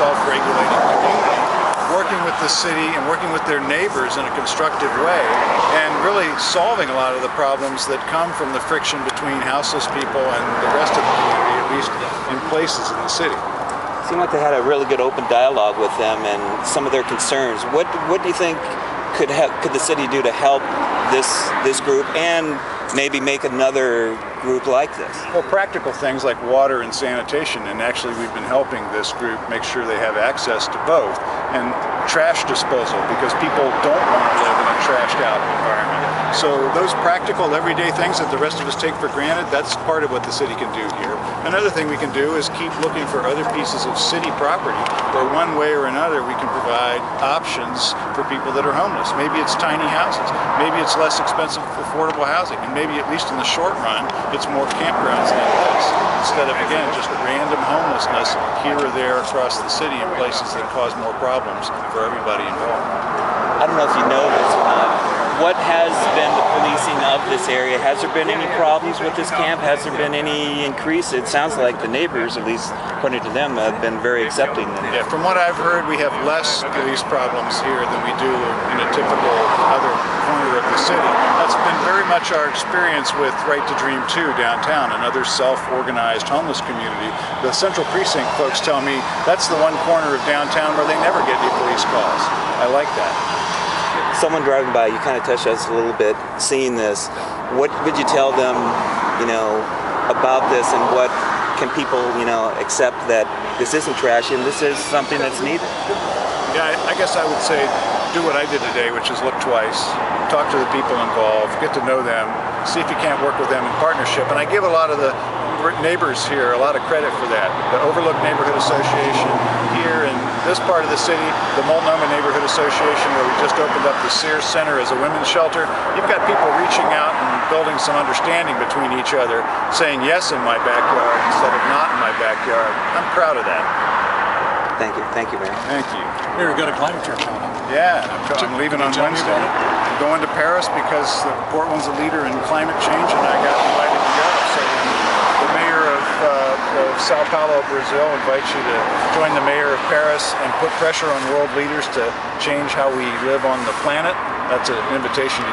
self-regulating community, working with the city and working with their neighbors in a constructive way, and really solving a lot of the problems that come from the friction between houseless people and the rest of the community, at least in places in the city. It seemed like they had a really good open dialogue with them and some of their concerns. What do you think could the city do to help this group and maybe make another group like this? Well, practical things like water and sanitation, and actually we've been helping this group make sure they have access to both, and trash disposal, because people don't want to live in a trashed out environment. So those practical everyday things that the rest of us take for granted, that's part of what the city can do here. Another thing we can do is keep looking for other pieces of city property where one way or another we can provide options for people that are homeless. Maybe it's tiny houses, maybe it's less expensive affordable housing, and maybe at least in the short run it's more campgrounds like this, instead of, again, just random homelessness here or there across the city in places that cause more problems for everybody involved. I don't know if you know this or not. What has been the policing of this area? Has there been any problems with this camp? Has there been any increase? It sounds like the neighbors, at least according to them, have been very accepting. Yeah, from what I've heard, we have less police problems here than we do in a typical other corner of the city. That's been very much our experience with Right to Dream 2 downtown, another self-organized homeless community. The Central Precinct folks tell me that's the one corner of downtown where they never get any police calls. I like that. Someone driving by, you kind of touched us a little bit, seeing this. What would you tell them, about this, and what can people, accept that this isn't trashy and this is something that's needed? Yeah, I guess I would say do what I did today, which is look twice, talk to the people involved, get to know them, see if you can't work with them in partnership. And I give a lot of the neighbors here a lot of credit for that. The Overlook Neighborhood Association here in this part of the city, the Multnomah Neighborhood Association, where we just opened up the Sears Center as a women's shelter. You've got people reaching out and building some understanding between each other, saying yes in my backyard instead of not in my backyard. I'm proud of that. Thank you, Mayor. Thank you. You've got a climate trip coming up. Yeah, I'm leaving on Wednesday. I'm going to Paris because Portland's a leader in climate change, and I got invited to go. So the mayor of Sao Paulo, Brazil, invites you to join the mayor of Paris and put pressure on world leaders to change how we live on the planet. That's an invitation.